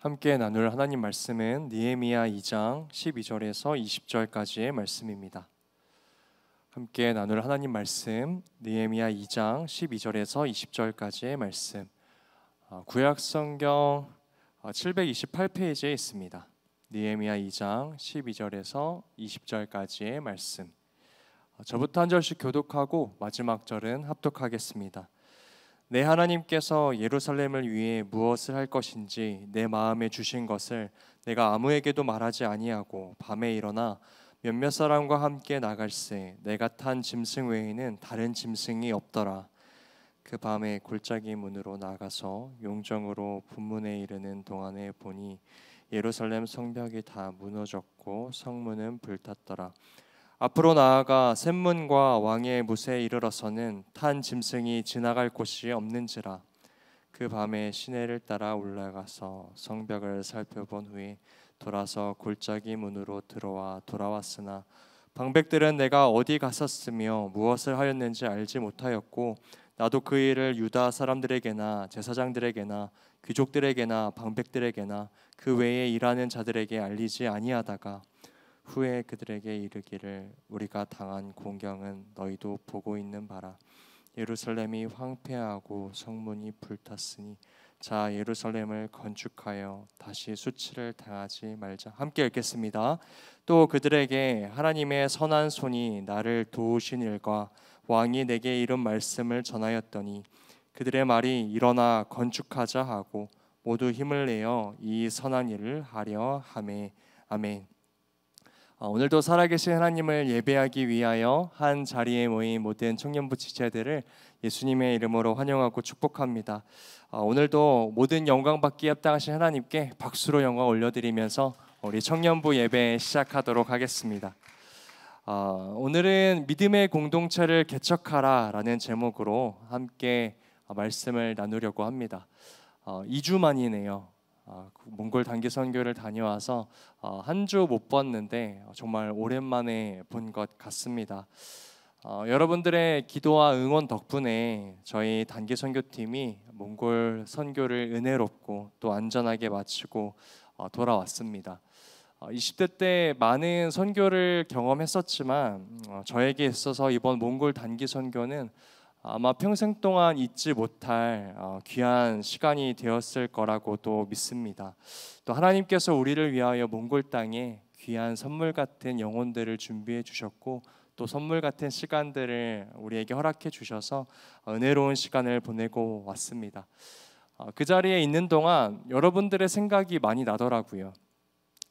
함께 나눌 하나님 말씀은 느헤미야 2장 12절에서 20절까지의 말씀입니다. 함께 나눌 하나님 말씀 느헤미야 2장 12절에서 20절까지의 말씀, 구약 성경 728페이지에 있습니다. 느헤미야 2장 12절에서 20절까지의 말씀, 저부터 한 절씩 교독하고 마지막 절은 합독하겠습니다. 내 하나님께서 예루살렘을 위해 무엇을 할 것인지 내 마음에 주신 것을 내가 아무에게도 말하지 아니하고 밤에 일어나 몇몇 사람과 함께 나갈새 내가 탄 짐승 외에는 다른 짐승이 없더라. 그 밤에 골짜기 문으로 나가서 용정으로 분문에 이르는 동안에 보니 예루살렘 성벽이 다 무너졌고 성문은 불탔더라. 앞으로 나아가 샘문과 왕의 무새에 이르러서는 탄 짐승이 지나갈 곳이 없는지라. 그 밤에 시내를 따라 올라가서 성벽을 살펴본 후에 돌아서 골짜기 문으로 들어와 돌아왔으나 방백들은 내가 어디 갔었으며 무엇을 하였는지 알지 못하였고 나도 그 일을 유다 사람들에게나 제사장들에게나 귀족들에게나 방백들에게나 그 외에 일하는 자들에게 알리지 아니하다가 후에 그들에게 이르기를 우리가 당한 공경은 너희도 보고 있는 바라. 예루살렘이 황폐하고 성문이 불탔으니 자 예루살렘을 건축하여 다시 수치를 당하지 말자. 함께 읽겠습니다. 또 그들에게 하나님의 선한 손이 나를 도우신 일과 왕이 내게 이른 말씀을 전하였더니 그들의 말이 일어나 건축하자 하고 모두 힘을 내어 이 선한 일을 하려 하매. 아멘. 오늘도 살아계신 하나님을 예배하기 위하여 한 자리에 모인 모든 청년부 지체들을 예수님의 이름으로 환영하고 축복합니다. 오늘도 모든 영광 받기에 합당하신 하나님께 박수로 영광 올려드리면서 우리 청년부 예배 시작하도록 하겠습니다. 오늘은 믿음의 공동체를 개척하라 라는 제목으로 함께 말씀을 나누려고 합니다. 2주 만이네요. 몽골 단기 선교를 다녀와서 한 주 못 봤는데 정말 오랜만에 본 것 같습니다. 여러분들의 기도와 응원 덕분에 저희 단기 선교팀이 몽골 선교를 은혜롭고 또 안전하게 마치고 돌아왔습니다. 20대 때 많은 선교를 경험했었지만 저에게 있어서 이번 몽골 단기 선교는 아마 평생 동안 잊지 못할 귀한 시간이 되었을 거라고도 믿습니다. 또 하나님께서 우리를 위하여 몽골 땅에 귀한 선물 같은 영혼들을 준비해 주셨고 또 선물 같은 시간들을 우리에게 허락해 주셔서 은혜로운 시간을 보내고 왔습니다. 그 자리에 있는 동안 여러분들의 생각이 많이 나더라고요.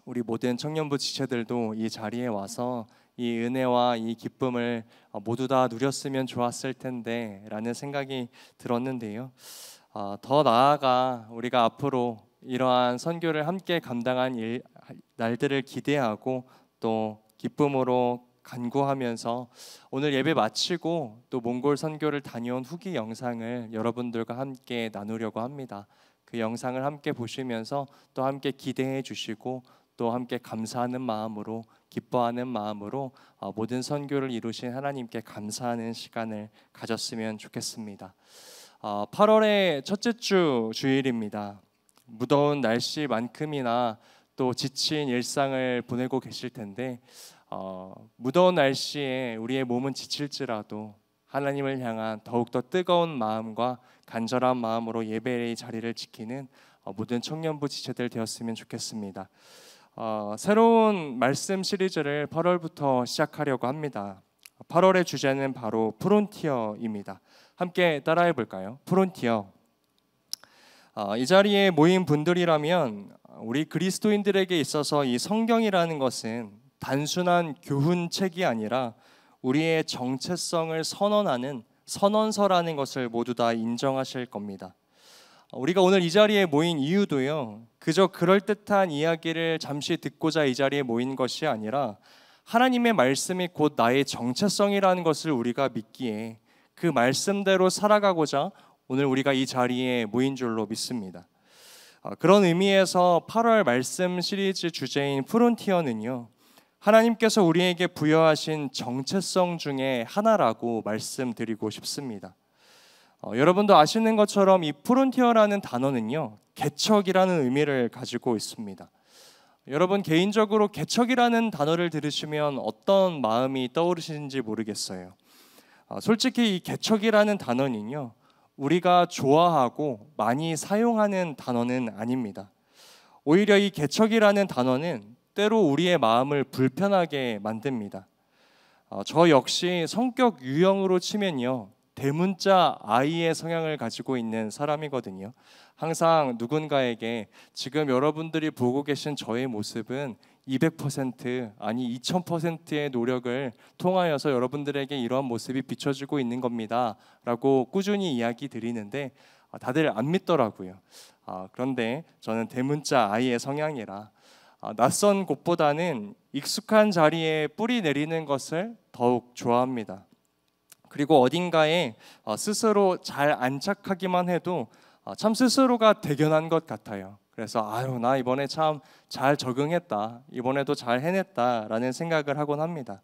우리 모든 청년부 지체들도 이 자리에 와서 이 은혜와 이 기쁨을 모두 다 누렸으면 좋았을 텐데 라는 생각이 들었는데요. 더 나아가 우리가 앞으로 이러한 선교를 함께 감당한 날들을 기대하고 또 기쁨으로 간구하면서 오늘 예배 마치고 또 몽골 선교를 다녀온 후기 영상을 여러분들과 함께 나누려고 합니다. 그 영상을 함께 보시면서 또 함께 기대해 주시고 또 함께 감사하는 마음으로 기뻐하는 마음으로 모든 선교를 이루신 하나님께 감사하는 시간을 가졌으면 좋겠습니다. 8월의 첫째 주 주일입니다. 무더운 날씨만큼이나 또 지친 일상을 보내고 계실 텐데 무더운 날씨에 우리의 몸은 지칠지라도 하나님을 향한 더욱더 뜨거운 마음과 간절한 마음으로 예배의 자리를 지키는 모든 청년부 지체들 되었으면 좋겠습니다. 새로운 말씀 시리즈를 8월부터 시작하려고 합니다. 8월의 주제는 바로 프론티어입니다. 함께 따라해 볼까요? 프론티어. 이 자리에 모인 분들이라면 우리 그리스도인들에게 있어서 이 성경이라는 것은 단순한 교훈책이 아니라 우리의 정체성을 선언하는 선언서라는 것을 모두 다 인정하실 겁니다. 우리가 오늘 이 자리에 모인 이유도요, 그저 그럴듯한 이야기를 잠시 듣고자 이 자리에 모인 것이 아니라 하나님의 말씀이 곧 나의 정체성이라는 것을 우리가 믿기에 그 말씀대로 살아가고자 오늘 우리가 이 자리에 모인 줄로 믿습니다. 그런 의미에서 8월 말씀 시리즈 주제인 프론티어는요, 하나님께서 우리에게 부여하신 정체성 중에 하나라고 말씀드리고 싶습니다. 여러분도 아시는 것처럼 이 프론티어라는 단어는요, 개척이라는 의미를 가지고 있습니다. 여러분 개인적으로 개척이라는 단어를 들으시면 어떤 마음이 떠오르시는지 모르겠어요. 솔직히 이 개척이라는 단어는요, 우리가 좋아하고 많이 사용하는 단어는 아닙니다. 오히려 이 개척이라는 단어는 때로 우리의 마음을 불편하게 만듭니다. 저 역시 성격 유형으로 치면요, 대문자 I의 성향을 가지고 있는 사람이거든요. 항상 누군가에게 지금 여러분들이 보고 계신 저의 모습은 200% 아니 2000%의 노력을 통하여서 여러분들에게 이러한 모습이 비춰지고 있는 겁니다 라고 꾸준히 이야기 드리는데 다들 안 믿더라고요. 그런데 저는 대문자 I의 성향이라 낯선 곳보다는 익숙한 자리에 뿌리 내리는 것을 더욱 좋아합니다. 그리고 어딘가에 스스로 잘 안착하기만 해도 참 스스로가 대견한 것 같아요. 그래서 나 이번에 참 잘 적응했다, 이번에도 잘 해냈다라는 생각을 하곤 합니다.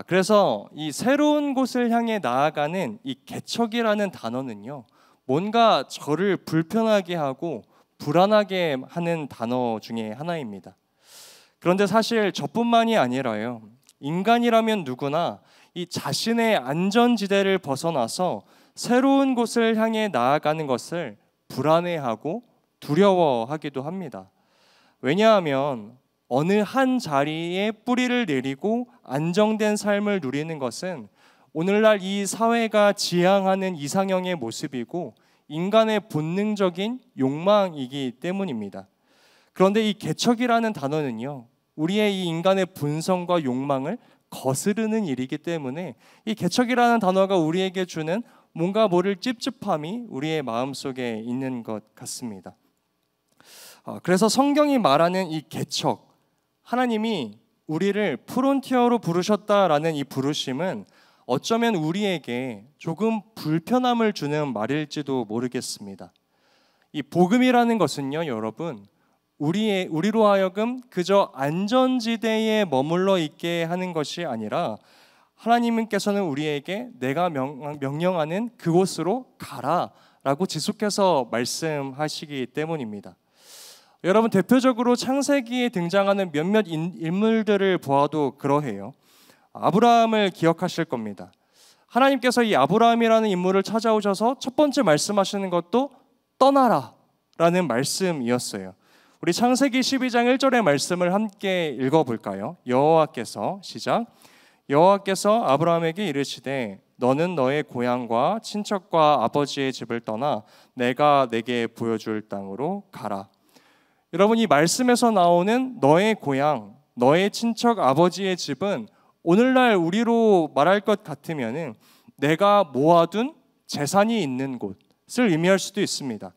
그래서 이 새로운 곳을 향해 나아가는 이 개척이라는 단어는요, 뭔가 저를 불편하게 하고 불안하게 하는 단어 중에 하나입니다. 그런데 사실 저뿐만이 아니라요, 인간이라면 누구나 이 자신의 안전지대를 벗어나서 새로운 곳을 향해 나아가는 것을 불안해하고 두려워하기도 합니다. 왜냐하면 어느 한 자리에 뿌리를 내리고 안정된 삶을 누리는 것은 오늘날 이 사회가 지향하는 이상형의 모습이고 인간의 본능적인 욕망이기 때문입니다. 그런데 이 개척이라는 단어는요, 우리의 이 인간의 본성과 욕망을 거스르는 일이기 때문에 이 개척이라는 단어가 우리에게 주는 뭔가 모를 찝찝함이 우리의 마음속에 있는 것 같습니다. 그래서 성경이 말하는 이 개척, 하나님이 우리를 프론티어로 부르셨다라는 이 부르심은 어쩌면 우리에게 조금 불편함을 주는 말일지도 모르겠습니다. 이 복음이라는 것은요, 여러분, 우리로 하여금 그저 안전지대에 머물러 있게 하는 것이 아니라 하나님께서는 우리에게 내가 명령하는 그곳으로 가라라고 지속해서 말씀하시기 때문입니다. 여러분 대표적으로 창세기에 등장하는 몇몇 인물들을 보아도 그러해요. 아브라함을 기억하실 겁니다. 하나님께서 이 아브라함이라는 인물을 찾아오셔서 첫 번째 말씀하시는 것도 떠나라 라는 말씀이었어요. 우리 창세기 12장 1절의 말씀을 함께 읽어볼까요? 여호와께서 시작. 여호와께서 아브라함에게 이르시되 너는 너의 고향과 친척과 아버지의 집을 떠나 내가 내게 보여줄 땅으로 가라. 여러분 이 말씀에서 나오는 너의 고향, 너의 친척 아버지의 집은 오늘날 우리로 말할 것 같으면은 내가 모아둔 재산이 있는 곳을 의미할 수도 있습니다.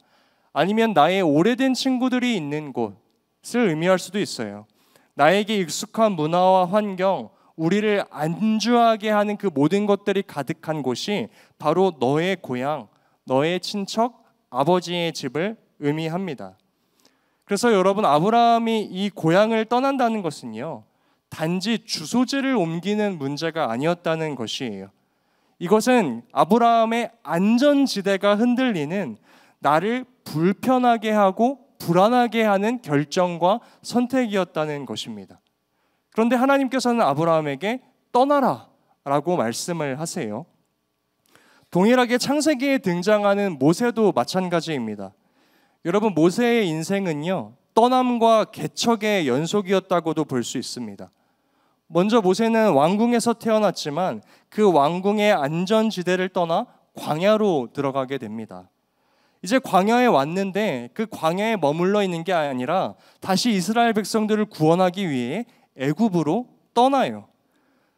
아니면 나의 오래된 친구들이 있는 곳을 의미할 수도 있어요. 나에게 익숙한 문화와 환경, 우리를 안주하게 하는 그 모든 것들이 가득한 곳이 바로 너의 고향, 너의 친척, 아버지의 집을 의미합니다. 그래서 여러분 아브라함이 이 고향을 떠난다는 것은요, 단지 주소지를 옮기는 문제가 아니었다는 것이에요. 이것은 아브라함의 안전지대가 흔들리는 나를 불편하게 하고 불안하게 하는 결정과 선택이었다는 것입니다. 그런데 하나님께서는 아브라함에게 떠나라 라고 말씀을 하세요. 동일하게 창세기에 등장하는 모세도 마찬가지입니다. 여러분 모세의 인생은요, 떠남과 개척의 연속이었다고도 볼 수 있습니다. 먼저 모세는 왕궁에서 태어났지만 그 왕궁의 안전지대를 떠나 광야로 들어가게 됩니다. 이제 광야에 왔는데 그 광야에 머물러 있는 게 아니라 다시 이스라엘 백성들을 구원하기 위해 애굽으로 떠나요.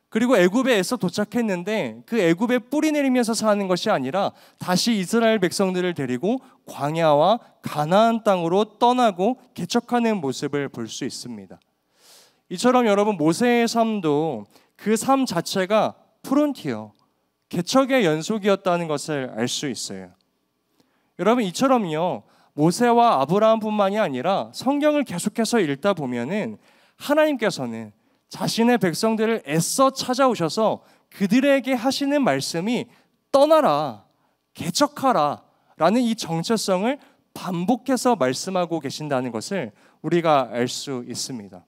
그리고 애굽에서 도착했는데 그 애굽에 뿌리 내리면서 사는 것이 아니라 다시 이스라엘 백성들을 데리고 광야와 가나안 땅으로 떠나고 개척하는 모습을 볼 수 있습니다. 이처럼 여러분 모세의 삶도 그 삶 자체가 프론티어, 개척의 연속이었다는 것을 알 수 있어요. 여러분 이처럼요, 모세와 아브라함뿐만이 아니라 성경을 계속해서 읽다 보면은 하나님께서는 자신의 백성들을 애써 찾아오셔서 그들에게 하시는 말씀이 떠나라, 개척하라 라는 이 정체성을 반복해서 말씀하고 계신다는 것을 우리가 알 수 있습니다.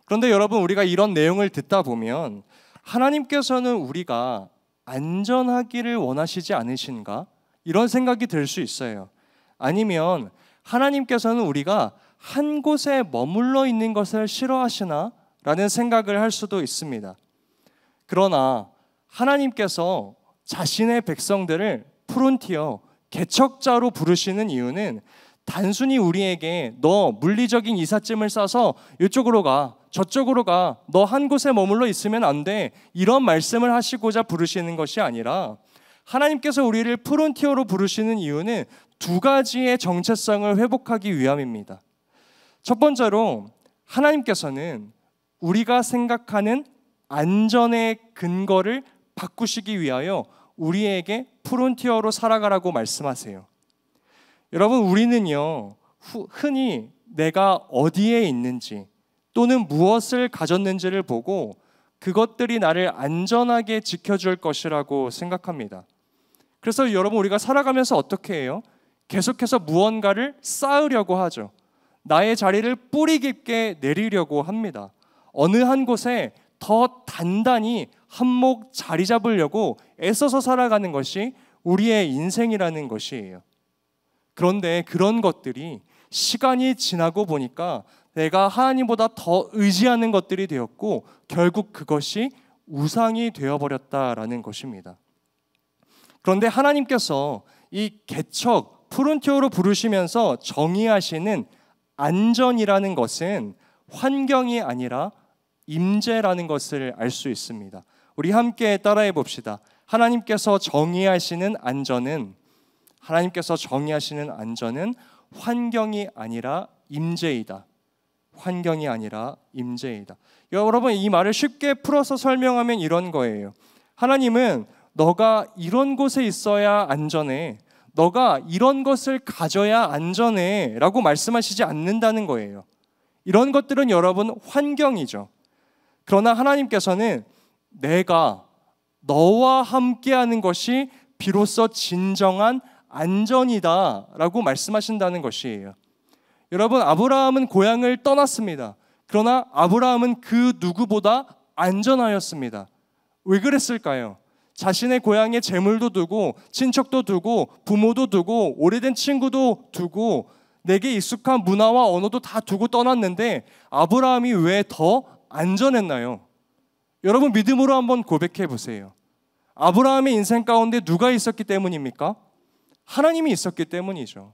그런데 여러분, 우리가 이런 내용을 듣다 보면 하나님께서는 우리가 안전하기를 원하시지 않으신가? 이런 생각이 들 수 있어요. 아니면 하나님께서는 우리가 한 곳에 머물러 있는 것을 싫어하시나? 라는 생각을 할 수도 있습니다. 그러나 하나님께서 자신의 백성들을 프론티어, 개척자로 부르시는 이유는 단순히 우리에게 너 물리적인 이삿짐을 싸서 이쪽으로 가, 저쪽으로 가, 너 한 곳에 머물러 있으면 안 돼, 이런 말씀을 하시고자 부르시는 것이 아니라 하나님께서 우리를 프론티어로 부르시는 이유는 두 가지의 정체성을 회복하기 위함입니다. 첫 번째로 하나님께서는 우리가 생각하는 안전의 근거를 바꾸시기 위하여 우리에게 프론티어로 살아가라고 말씀하세요. 여러분, 우리는요, 흔히 내가 어디에 있는지 또는 무엇을 가졌는지를 보고 그것들이 나를 안전하게 지켜줄 것이라고 생각합니다. 그래서 여러분, 우리가 살아가면서 어떻게 해요? 계속해서 무언가를 쌓으려고 하죠. 나의 자리를 뿌리 깊게 내리려고 합니다. 어느 한 곳에 더 단단히 한몫 자리 잡으려고 애써서 살아가는 것이 우리의 인생이라는 것이에요. 그런데 그런 것들이 시간이 지나고 보니까 내가 하나님보다 더 의지하는 것들이 되었고 결국 그것이 우상이 되어버렸다라는 것입니다. 그런데 하나님께서 이 개척, 프론티어로 부르시면서 정의하시는 안전이라는 것은 환경이 아니라 임재라는 것을 알 수 있습니다. 우리 함께 따라해 봅시다. 하나님께서 정의하시는 안전은 환경이 아니라 임재이다. 환경이 아니라 임재이다. 여러분, 이 말을 쉽게 풀어서 설명하면 이런 거예요. 하나님은 너가 이런 곳에 있어야 안전해, 너가 이런 것을 가져야 안전해 라고 말씀하시지 않는다는 거예요. 이런 것들은 여러분 환경이죠. 그러나 하나님께서는 내가 너와 함께하는 것이 비로소 진정한 안전이다 라고 말씀하신다는 것이에요. 여러분, 아브라함은 고향을 떠났습니다. 그러나 아브라함은 그 누구보다 안전하였습니다. 왜 그랬을까요? 자신의 고향에 재물도 두고 친척도 두고 부모도 두고 오래된 친구도 두고 내게 익숙한 문화와 언어도 다 두고 떠났는데 아브라함이 왜 더 안전했나요? 여러분, 믿음으로 한번 고백해 보세요. 아브라함의 인생 가운데 누가 있었기 때문입니까? 하나님이 있었기 때문이죠.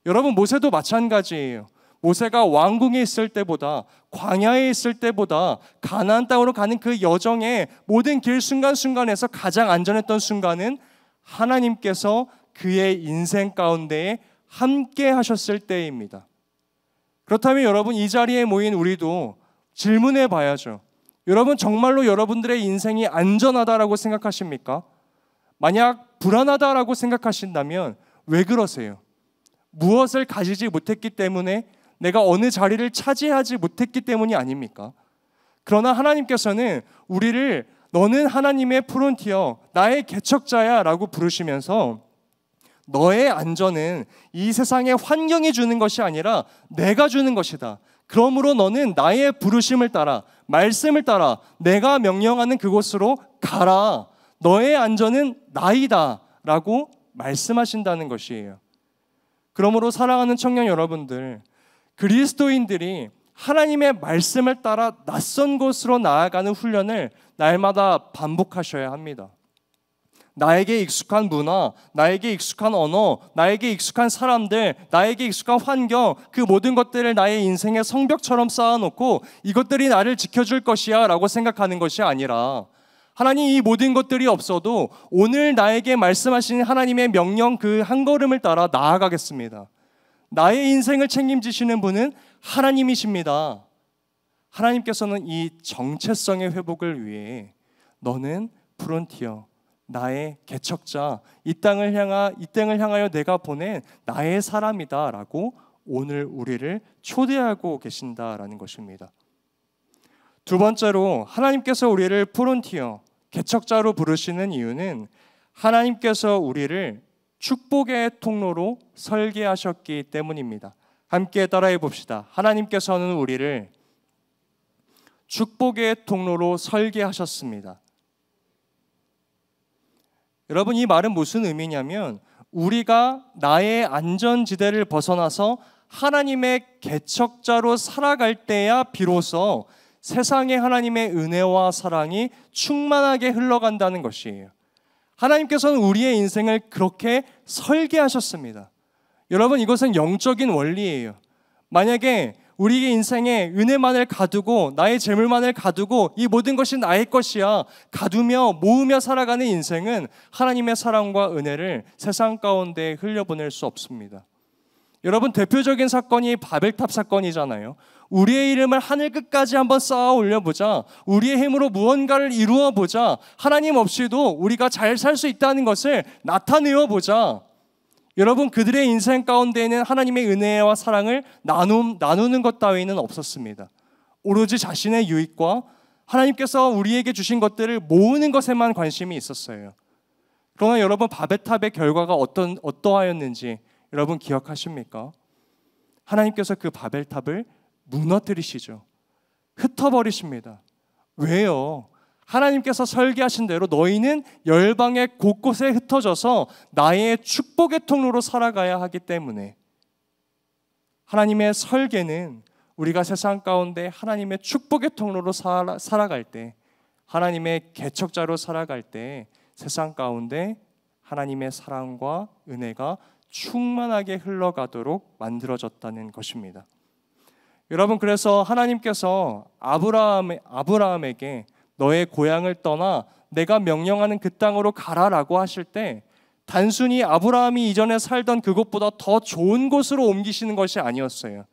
여러분, 모세도 마찬가지예요. 모세가 왕궁에 있을 때보다, 광야에 있을 때보다 가나안 땅으로 가는 그 여정의 모든 길 순간순간에서 가장 안전했던 순간은 하나님께서 그의 인생 가운데 함께 하셨을 때입니다. 그렇다면 여러분, 이 자리에 모인 우리도 질문해 봐야죠. 여러분, 정말로 여러분들의 인생이 안전하다라고 생각하십니까? 만약 불안하다라고 생각하신다면 왜 그러세요? 무엇을 가지지 못했기 때문에, 내가 어느 자리를 차지하지 못했기 때문이 아닙니까? 그러나 하나님께서는 우리를 너는 하나님의 프론티어, 나의 개척자야 라고 부르시면서 너의 안전은 이 세상의 환경이 주는 것이 아니라 내가 주는 것이다. 그러므로 너는 나의 부르심을 따라, 말씀을 따라 내가 명령하는 그곳으로 가라. 너의 안전은 나이다 라고 말씀하신다는 것이에요. 그러므로 사랑하는 청년 여러분들, 그리스도인들이 하나님의 말씀을 따라 낯선 곳으로 나아가는 훈련을 날마다 반복하셔야 합니다. 나에게 익숙한 문화, 나에게 익숙한 언어, 나에게 익숙한 사람들, 나에게 익숙한 환경, 그 모든 것들을 나의 인생의 성벽처럼 쌓아놓고 이것들이 나를 지켜줄 것이야 라고 생각하는 것이 아니라, 하나님, 이 모든 것들이 없어도 오늘 나에게 말씀하신 하나님의 명령 그 한 걸음을 따라 나아가겠습니다. 나의 인생을 책임지시는 분은 하나님이십니다. 하나님께서는 이 정체성의 회복을 위해 너는 프론티어, 나의 개척자, 이 땅을 향하여 내가 보낸 나의 사람이다 라고 오늘 우리를 초대하고 계신다라는 것입니다. 두 번째로 하나님께서 우리를 프론티어, 개척자로 부르시는 이유는 하나님께서 우리를 축복의 통로로 설계하셨기 때문입니다. 함께 따라해 봅시다. 하나님께서는 우리를 축복의 통로로 설계하셨습니다. 여러분, 이 말은 무슨 의미냐면 우리가 나의 안전지대를 벗어나서 하나님의 개척자로 살아갈 때야 비로소 세상에 하나님의 은혜와 사랑이 충만하게 흘러간다는 것이에요. 하나님께서는 우리의 인생을 그렇게 설계하셨습니다. 여러분, 이것은 영적인 원리예요. 만약에 우리의 인생에 은혜만을 가두고 나의 재물만을 가두고 이 모든 것이 나의 것이야 가두며 모으며 살아가는 인생은 하나님의 사랑과 은혜를 세상 가운데 흘려보낼 수 없습니다. 여러분, 대표적인 사건이 바벨탑 사건이잖아요. 우리의 이름을 하늘 끝까지 한번 쌓아 올려보자. 우리의 힘으로 무언가를 이루어 보자. 하나님 없이도 우리가 잘 살 수 있다는 것을 나타내어 보자. 여러분, 그들의 인생 가운데에는 하나님의 은혜와 사랑을 나누는 것 따위는 없었습니다. 오로지 자신의 유익과 하나님께서 우리에게 주신 것들을 모으는 것에만 관심이 있었어요. 그러나 여러분, 바벨탑의 결과가 어떠하였는지 여러분 기억하십니까? 하나님께서 그 바벨탑을 무너뜨리시죠. 흩어버리십니다. 왜요? 하나님께서 설계하신 대로 너희는 열방의 곳곳에 흩어져서 나의 축복의 통로로 살아가야 하기 때문에. 하나님의 설계는 우리가 세상 가운데 하나님의 축복의 통로로 살아갈 때, 하나님의 개척자로 살아갈 때 세상 가운데 하나님의 사랑과 은혜가 충만하게 흘러가도록 만들어졌다는 것입니다. 여러분, 그래서 하나님께서 아브라함에게 너의 고향을 떠나 내가 명령하는 그 땅으로 가라라고 하실 때 단순히 아브라함이 이전에 살던 그곳보다 더 좋은 곳으로 옮기시는 것이 아니었어요.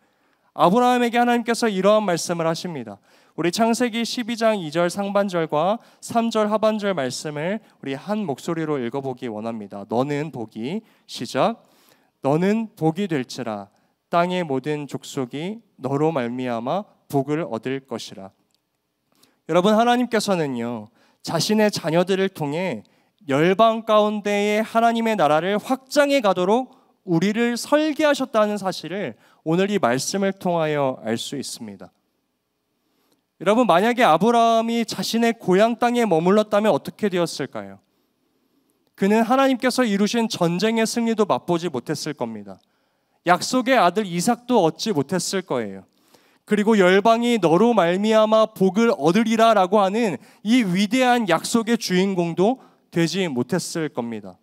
아브라함에게 하나님께서 이러한 말씀을 하십니다. 우리 창세기 12장 2절 상반절과 3절 하반절 말씀을 우리 한 목소리로 읽어보기 원합니다. 너는 복이, 시작. 너는 복이 될지라 땅의 모든 족속이 너로 말미암아 복을 얻을 것이라. 여러분, 하나님께서는요 자신의 자녀들을 통해 열방 가운데에 하나님의 나라를 확장해 가도록 우리를 설계하셨다는 사실을 오늘 이 말씀을 통하여 알 수 있습니다. 여러분, 만약에 아브라함이 자신의 고향 땅에 머물렀다면 어떻게 되었을까요? 그는 하나님께서 이루신 전쟁의 승리도 맛보지 못했을 겁니다. 약속의 아들 이삭도 얻지 못했을 거예요. 그리고 열방이 너로 말미암아 복을 얻으리라 라고 하는 이 위대한 약속의 주인공도 되지 못했을 겁니다.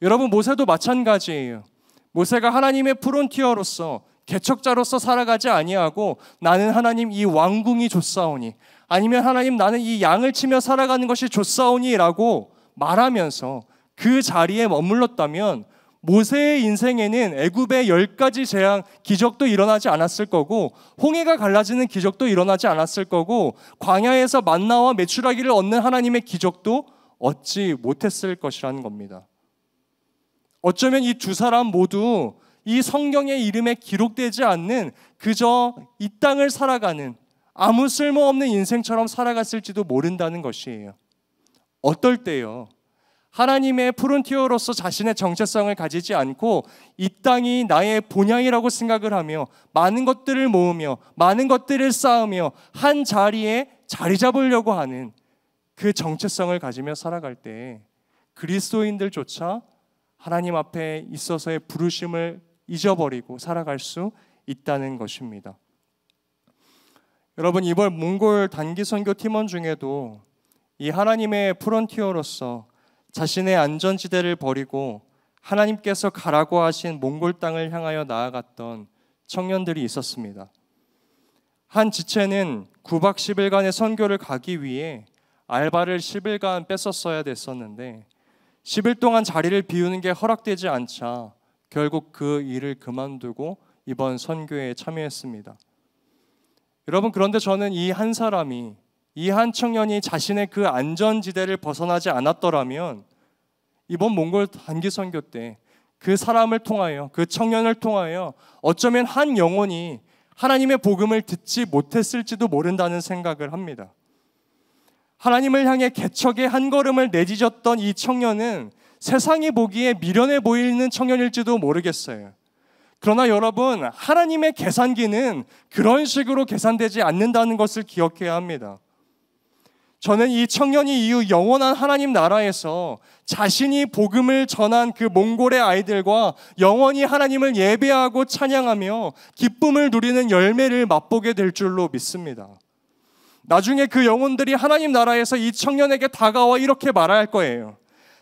여러분, 모세도 마찬가지예요. 모세가 하나님의 프론티어로서 개척자로서 살아가지 아니하고 나는 하나님 이 왕궁이 좋사오니, 아니면 하나님 나는 이 양을 치며 살아가는 것이 좋사오니 라고 말하면서 그 자리에 머물렀다면 모세의 인생에는 애굽의 10가지 재앙 기적도 일어나지 않았을 거고, 홍해가 갈라지는 기적도 일어나지 않았을 거고, 광야에서 만나와 메추라기를 얻는 하나님의 기적도 얻지 못했을 것이라는 겁니다. 어쩌면 이 두 사람 모두 이 성경의 이름에 기록되지 않는 그저 이 땅을 살아가는 아무 쓸모없는 인생처럼 살아갔을지도 모른다는 것이에요. 어떨 때요, 하나님의 프론티어로서 자신의 정체성을 가지지 않고 이 땅이 나의 본향이라고 생각을 하며 많은 것들을 모으며 많은 것들을 쌓으며 한 자리에 자리 잡으려고 하는 그 정체성을 가지며 살아갈 때 그리스도인들조차 하나님 앞에 있어서의 부르심을 잊어버리고 살아갈 수 있다는 것입니다. 여러분, 이번 몽골 단기 선교 팀원 중에도 이 하나님의 프론티어로서 자신의 안전지대를 버리고 하나님께서 가라고 하신 몽골 땅을 향하여 나아갔던 청년들이 있었습니다. 한 지체는 9박 10일간의 선교를 가기 위해 알바를 10일간 뺐었어야 됐었는데 10일 동안 자리를 비우는 게 허락되지 않자 결국 그 일을 그만두고 이번 선교에 참여했습니다. 여러분, 그런데 저는 이 한 사람이, 이 한 청년이 자신의 그 안전지대를 벗어나지 않았더라면 이번 몽골 단기 선교 때 그 사람을 통하여, 그 청년을 통하여 어쩌면 한 영혼이 하나님의 복음을 듣지 못했을지도 모른다는 생각을 합니다. 하나님을 향해 개척의 한 걸음을 내딛었던 이 청년은 세상이 보기에 미련해 보이는 청년일지도 모르겠어요. 그러나 여러분, 하나님의 계산기는 그런 식으로 계산되지 않는다는 것을 기억해야 합니다. 저는 이 청년이 이후 영원한 하나님 나라에서 자신이 복음을 전한 그 몽골의 아이들과 영원히 하나님을 예배하고 찬양하며 기쁨을 누리는 열매를 맛보게 될 줄로 믿습니다. 나중에 그 영혼들이 하나님 나라에서 이 청년에게 다가와 이렇게 말할 거예요.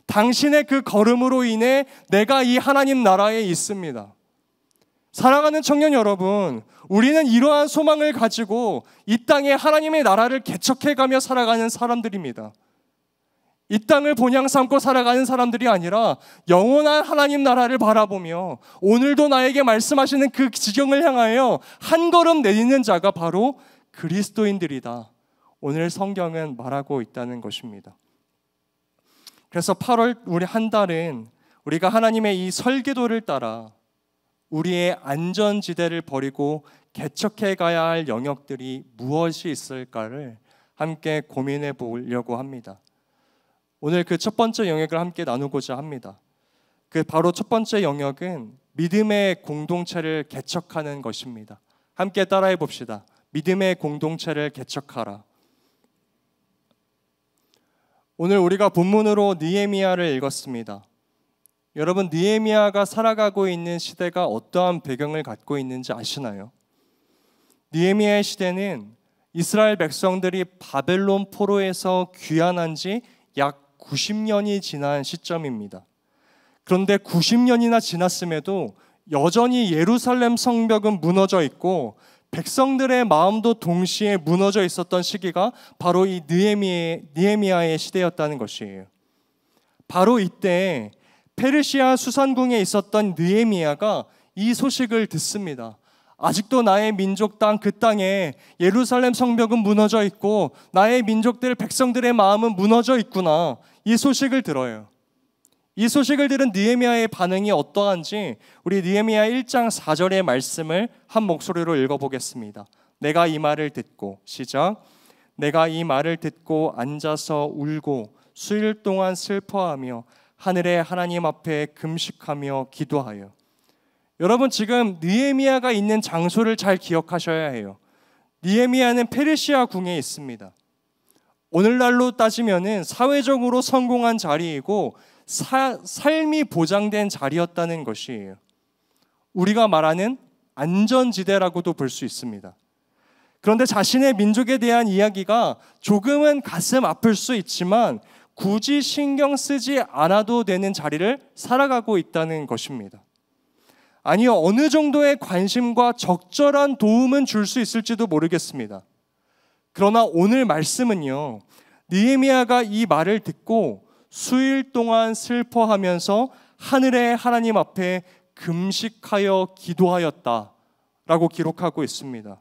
당신의 그 걸음으로 인해 내가 이 하나님 나라에 있습니다. 사랑하는 청년 여러분, 우리는 이러한 소망을 가지고 이 땅에 하나님의 나라를 개척해가며 살아가는 사람들입니다. 이 땅을 본향 삼고 살아가는 사람들이 아니라 영원한 하나님 나라를 바라보며 오늘도 나에게 말씀하시는 그 지경을 향하여 한 걸음 내딛는 자가 바로 그리스도인들이다. 오늘 성경은 말하고 있다는 것입니다. 그래서 8월 우리 한 달은 우리가 하나님의 이 설계도를 따라 우리의 안전지대를 버리고 개척해 가야 할 영역들이 무엇이 있을까를 함께 고민해 보려고 합니다. 오늘 그 첫 번째 영역을 함께 나누고자 합니다. 그 바로 첫 번째 영역은 믿음의 공동체를 개척하는 것입니다. 함께 따라해 봅시다. 믿음의 공동체를 개척하라. 오늘 우리가 본문으로 느헤미야를 읽었습니다. 여러분, 느헤미야가 살아가고 있는 시대가 어떠한 배경을 갖고 있는지 아시나요? 느헤미야의 시대는 이스라엘 백성들이 바벨론 포로에서 귀환한 지 약 90년이 지난 시점입니다. 그런데 90년이나 지났음에도 여전히 예루살렘 성벽은 무너져 있고 백성들의 마음도 동시에 무너져 있었던 시기가 바로 이 느헤미야의 시대였다는 것이에요. 바로 이때 페르시아 수산궁에 있었던 느헤미야가 이 소식을 듣습니다. 아직도 나의 민족 땅 그 땅에 예루살렘 성벽은 무너져 있고 나의 민족들 백성들의 마음은 무너져 있구나. 이 소식을 들어요. 이 소식을 들은 느헤미야의 반응이 어떠한지 우리 느헤미야 1장 4절의 말씀을 한 목소리로 읽어보겠습니다. 내가 이 말을 듣고 시작. 내가 이 말을 듣고 앉아서 울고 수일 동안 슬퍼하며 하늘의 하나님 앞에 금식하며 기도하여. 여러분, 지금 느헤미야가 있는 장소를 잘 기억하셔야 해요. 느헤미야는 페르시아 궁에 있습니다. 오늘날로 따지면은 사회적으로 성공한 자리이고 삶이 보장된 자리였다는 것이에요. 우리가 말하는 안전지대라고도 볼 수 있습니다. 그런데 자신의 민족에 대한 이야기가 조금은 가슴 아플 수 있지만 굳이 신경 쓰지 않아도 되는 자리를 살아가고 있다는 것입니다. 아니요, 어느 정도의 관심과 적절한 도움은 줄 수 있을지도 모르겠습니다. 그러나 오늘 말씀은요, 느헤미야가 이 말을 듣고 수일 동안 슬퍼하면서 하늘의 하나님 앞에 금식하여 기도하였다라고 기록하고 있습니다.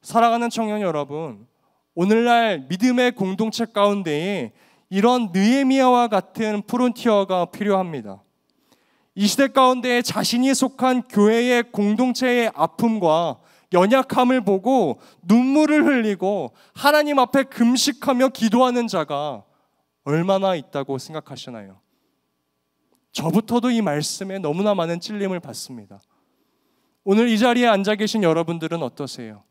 사랑하는 청년 여러분, 오늘날 믿음의 공동체 가운데에 이런 느헤미야와 같은 프론티어가 필요합니다. 이 시대 가운데 자신이 속한 교회의 공동체의 아픔과 연약함을 보고 눈물을 흘리고 하나님 앞에 금식하며 기도하는 자가 얼마나 있다고 생각하시나요? 저부터도 이 말씀에 너무나 많은 찔림을 받습니다. 오늘 이 자리에 앉아 계신 여러분들은 어떠세요?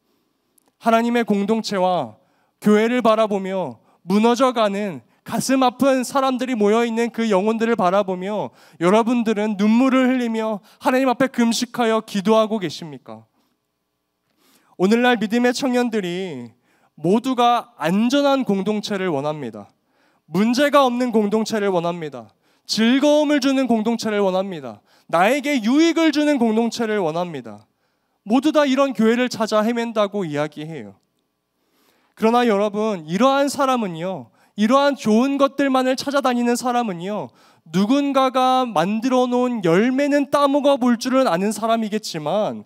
하나님의 공동체와 교회를 바라보며 무너져가는 가슴 아픈 사람들이 모여있는 그 영혼들을 바라보며 여러분들은 눈물을 흘리며 하나님 앞에 금식하여 기도하고 계십니까? 오늘날 믿음의 청년들이 모두가 안전한 공동체를 원합니다. 문제가 없는 공동체를 원합니다. 즐거움을 주는 공동체를 원합니다. 나에게 유익을 주는 공동체를 원합니다. 모두 다 이런 교회를 찾아 헤맨다고 이야기해요. 그러나 여러분, 이러한 사람은요, 이러한 좋은 것들만을 찾아다니는 사람은요, 누군가가 만들어 놓은 열매는 따먹어 볼 줄은 아는 사람이겠지만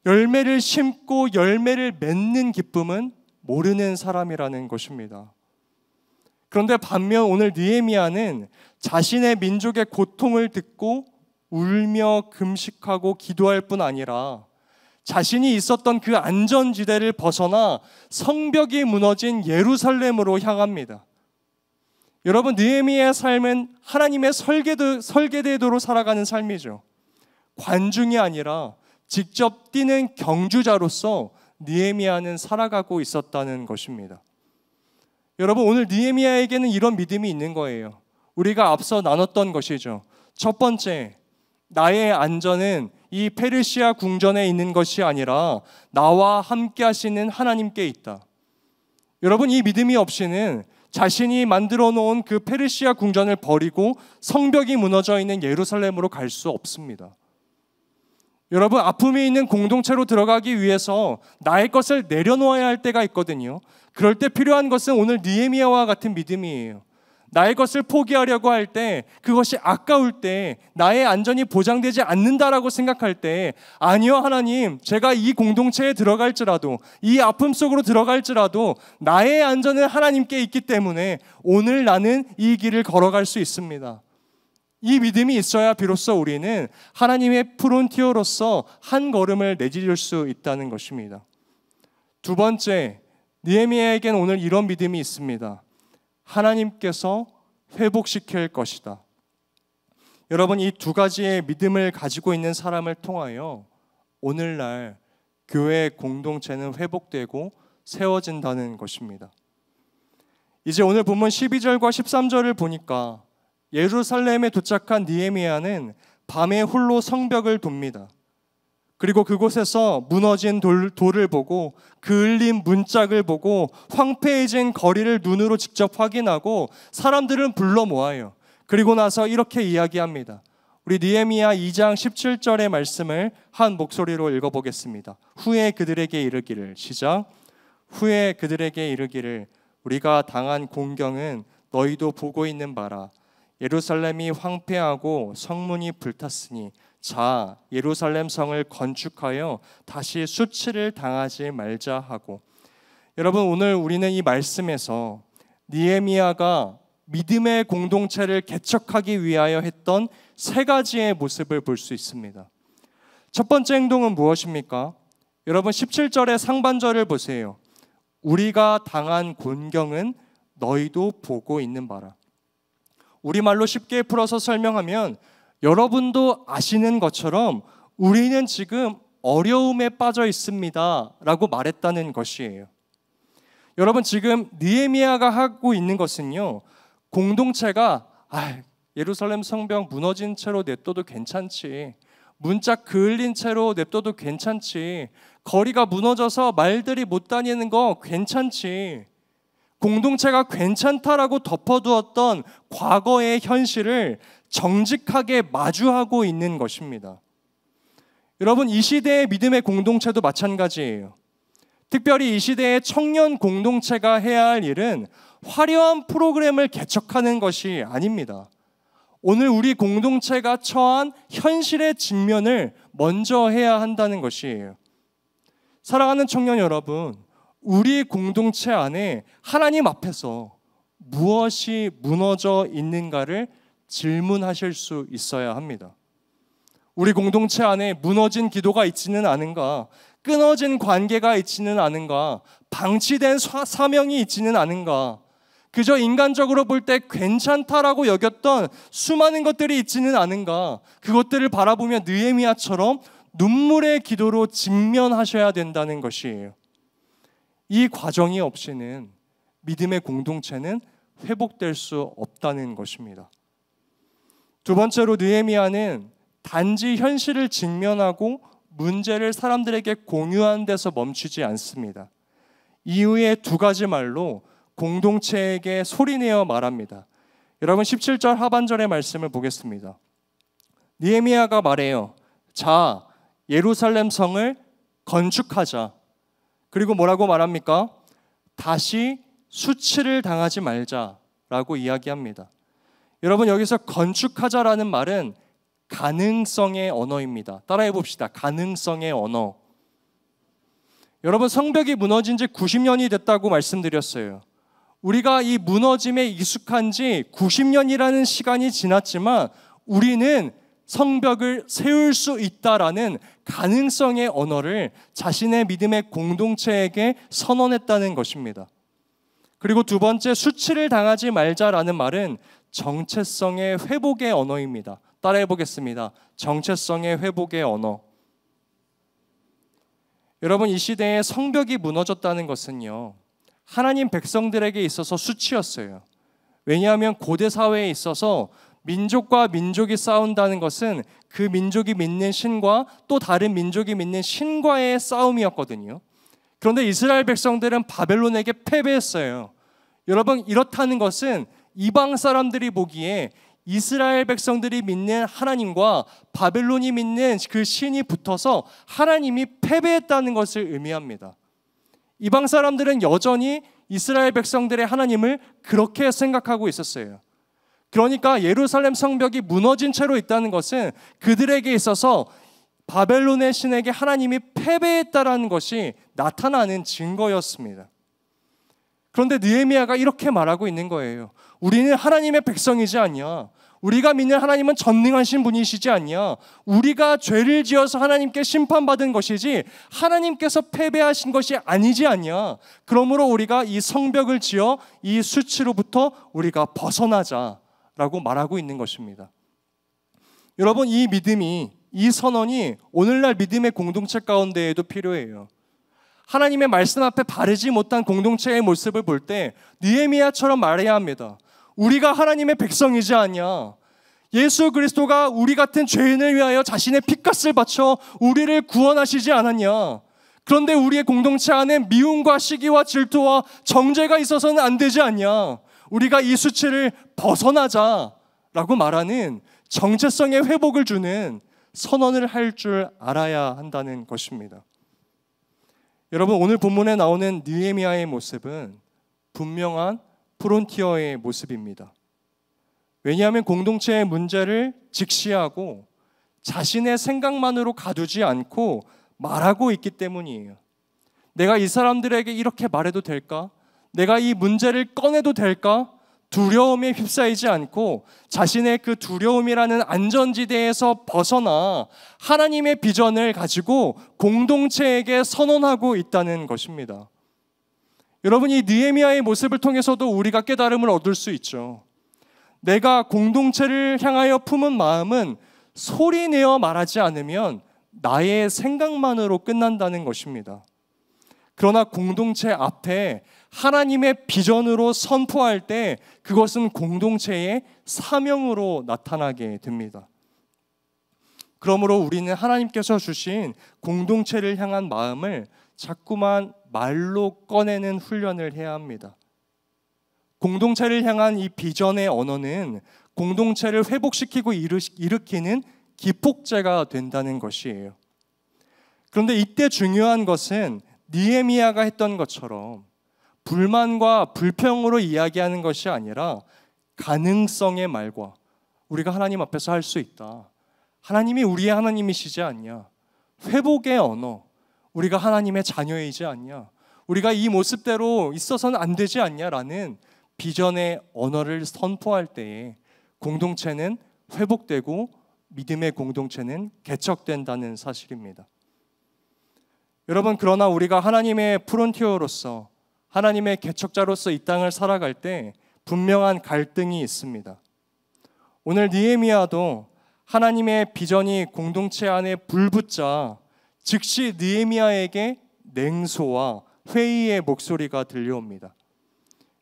열매를 심고 열매를 맺는 기쁨은 모르는 사람이라는 것입니다. 그런데 반면 오늘 느헤미야는 자신의 민족의 고통을 듣고 울며 금식하고 기도할 뿐 아니라 자신이 있었던 그 안전지대를 벗어나 성벽이 무너진 예루살렘으로 향합니다. 여러분, 느헤미야의 삶은 하나님의 설계대도로 살아가는 삶이죠. 관중이 아니라 직접 뛰는 경주자로서 느헤미야는 살아가고 있었다는 것입니다. 여러분, 오늘 느헤미야에게는 이런 믿음이 있는 거예요. 우리가 앞서 나눴던 것이죠. 첫 번째, 나의 안전은 이 페르시아 궁전에 있는 것이 아니라 나와 함께 하시는 하나님께 있다. 여러분, 이 믿음이 없이는 자신이 만들어 놓은 그 페르시아 궁전을 버리고 성벽이 무너져 있는 예루살렘으로 갈 수 없습니다. 여러분, 아픔이 있는 공동체로 들어가기 위해서 나의 것을 내려놓아야 할 때가 있거든요. 그럴 때 필요한 것은 오늘 느헤미야와 같은 믿음이에요. 나의 것을 포기하려고 할 때, 그것이 아까울 때, 나의 안전이 보장되지 않는다라고 생각할 때, 아니요 하나님, 제가 이 공동체에 들어갈지라도, 이 아픔 속으로 들어갈지라도 나의 안전은 하나님께 있기 때문에 오늘 나는 이 길을 걸어갈 수 있습니다. 이 믿음이 있어야 비로소 우리는 하나님의 프론티어로서 한 걸음을 내디딜 수 있다는 것입니다. 두 번째, 느헤미야에게는 오늘 이런 믿음이 있습니다. 하나님께서 회복시킬 것이다. 여러분, 이 두 가지의 믿음을 가지고 있는 사람을 통하여 오늘날 교회 공동체는 회복되고 세워진다는 것입니다. 이제 오늘 본문 12절과 13절을 보니까 예루살렘에 도착한 느헤미야는 밤에 홀로 성벽을 돕니다. 그리고 그곳에서 무너진 돌을 보고 그을린 문짝을 보고 황폐해진 거리를 눈으로 직접 확인하고 사람들은 불러 모아요. 그리고 나서 이렇게 이야기합니다. 우리 느헤미야 2장 17절의 말씀을 한 목소리로 읽어보겠습니다. 후에 그들에게 이르기를, 시작. 후에 그들에게 이르기를, 우리가 당한 공경은 너희도 보고 있는 바라. 예루살렘이 황폐하고 성문이 불탔으니 자, 예루살렘 성을 건축하여 다시 수치를 당하지 말자 하고. 여러분, 오늘 우리는 이 말씀에서 느헤미야가 믿음의 공동체를 개척하기 위하여 했던 세 가지의 모습을 볼 수 있습니다. 첫 번째 행동은 무엇입니까? 여러분, 17절의 상반절을 보세요. 우리가 당한 곤경은 너희도 보고 있는 바라. 우리말로 쉽게 풀어서 설명하면 여러분도 아시는 것처럼 우리는 지금 어려움에 빠져 있습니다 라고 말했다는 것이에요. 여러분, 지금 느헤미야가 하고 있는 것은요, 공동체가 예루살렘 성벽 무너진 채로 냅둬도 괜찮지, 문짝 그을린 채로 냅둬도 괜찮지, 거리가 무너져서 말들이 못 다니는 거 괜찮지, 공동체가 괜찮다라고 덮어두었던 과거의 현실을 정직하게 마주하고 있는 것입니다. 여러분, 이 시대의 믿음의 공동체도 마찬가지예요. 특별히 이 시대의 청년 공동체가 해야 할 일은 화려한 프로그램을 개척하는 것이 아닙니다. 오늘 우리 공동체가 처한 현실의 직면을 먼저 해야 한다는 것이에요. 사랑하는 청년 여러분, 우리 공동체 안에 하나님 앞에서 무엇이 무너져 있는가를 질문하실 수 있어야 합니다. 우리 공동체 안에 무너진 기도가 있지는 않은가, 끊어진 관계가 있지는 않은가, 방치된 사명이 있지는 않은가, 그저 인간적으로 볼 때 괜찮다라고 여겼던 수많은 것들이 있지는 않은가, 그것들을 바라보며 느헤미야처럼 눈물의 기도로 직면하셔야 된다는 것이에요. 이 과정이 없이는 믿음의 공동체는 회복될 수 없다는 것입니다. 두 번째로 느헤미야는 단지 현실을 직면하고 문제를 사람들에게 공유하는 데서 멈추지 않습니다. 이후에 두 가지 말로 공동체에게 소리내어 말합니다. 여러분, 17절 하반절의 말씀을 보겠습니다. 느헤미야가 말해요. 자, 예루살렘 성을 건축하자. 그리고 뭐라고 말합니까? 다시 수치를 당하지 말자라고 이야기합니다. 여러분, 여기서 건축하자라는 말은 가능성의 언어입니다. 따라해 봅시다. 가능성의 언어. 여러분, 성벽이 무너진 지 90년이 됐다고 말씀드렸어요. 우리가 이 무너짐에 익숙한 지 90년이라는 시간이 지났지만 우리는 성벽을 세울 수 있다라는 가능성의 언어를 자신의 믿음의 공동체에게 선언했다는 것입니다. 그리고 두 번째, 수치를 당하지 말자라는 말은 정체성의 회복의 언어입니다. 따라해 보겠습니다. 정체성의 회복의 언어. 여러분, 이 시대에 성벽이 무너졌다는 것은요, 하나님 백성들에게 있어서 수치였어요. 왜냐하면 고대 사회에 있어서 민족과 민족이 싸운다는 것은 그 민족이 믿는 신과 또 다른 민족이 믿는 신과의 싸움이었거든요. 그런데 이스라엘 백성들은 바벨론에게 패배했어요. 여러분, 이렇다는 것은 이방 사람들이 보기에 이스라엘 백성들이 믿는 하나님과 바벨론이 믿는 그 신이 붙어서 하나님이 패배했다는 것을 의미합니다. 이방 사람들은 여전히 이스라엘 백성들의 하나님을 그렇게 생각하고 있었어요. 그러니까 예루살렘 성벽이 무너진 채로 있다는 것은 그들에게 있어서 바벨론의 신에게 하나님이 패배했다라는 것이 나타나는 증거였습니다. 그런데 느헤미야가 이렇게 말하고 있는 거예요. 우리는 하나님의 백성이지 않냐? 우리가 믿는 하나님은 전능하신 분이시지 않냐? 우리가 죄를 지어서 하나님께 심판받은 것이지 하나님께서 패배하신 것이 아니지 않냐? 그러므로 우리가 이 성벽을 지어 이 수치로부터 우리가 벗어나자라고 말하고 있는 것입니다. 여러분, 이 믿음이, 이 선언이 오늘날 믿음의 공동체 가운데에도 필요해요. 하나님의 말씀 앞에 바르지 못한 공동체의 모습을 볼 때 느헤미야처럼 말해야 합니다. 우리가 하나님의 백성이지 않냐? 예수 그리스도가 우리 같은 죄인을 위하여 자신의 피값을 바쳐 우리를 구원하시지 않았냐? 그런데 우리의 공동체 안에 미움과 시기와 질투와 정죄가 있어서는 안 되지 않냐? 우리가 이 수치를 벗어나자라고 말하는 정체성의 회복을 주는 선언을 할 줄 알아야 한다는 것입니다. 여러분, 오늘 본문에 나오는 느헤미야의 모습은 분명한 프론티어의 모습입니다. 왜냐하면 공동체의 문제를 직시하고 자신의 생각만으로 가두지 않고 말하고 있기 때문이에요. 내가 이 사람들에게 이렇게 말해도 될까? 내가 이 문제를 꺼내도 될까? 두려움에 휩싸이지 않고 자신의 그 두려움이라는 안전지대에서 벗어나 하나님의 비전을 가지고 공동체에게 선언하고 있다는 것입니다. 여러분, 이 느헤미야의 모습을 통해서도 우리가 깨달음을 얻을 수 있죠. 내가 공동체를 향하여 품은 마음은 소리내어 말하지 않으면 나의 생각만으로 끝난다는 것입니다. 그러나 공동체 앞에 하나님의 비전으로 선포할 때 그것은 공동체의 사명으로 나타나게 됩니다. 그러므로 우리는 하나님께서 주신 공동체를 향한 마음을 자꾸만 말로 꺼내는 훈련을 해야 합니다. 공동체를 향한 이 비전의 언어는 공동체를 회복시키고 일으키는 기폭제가 된다는 것이에요. 그런데 이때 중요한 것은 느헤미야가 했던 것처럼 불만과 불평으로 이야기하는 것이 아니라 가능성의 말과 우리가 하나님 앞에서 할 수 있다. 하나님이 우리의 하나님이시지 않냐? 회복의 언어, 우리가 하나님의 자녀이지 않냐? 우리가 이 모습대로 있어서는 안 되지 않냐라는 비전의 언어를 선포할 때에 공동체는 회복되고 믿음의 공동체는 개척된다는 사실입니다. 여러분, 그러나 우리가 하나님의 프론티어로서 하나님의 개척자로서 이 땅을 살아갈 때 분명한 갈등이 있습니다. 오늘 느헤미야도 하나님의 비전이 공동체 안에 불붙자 즉시 느헤미야에게 냉소와 회의의 목소리가 들려옵니다.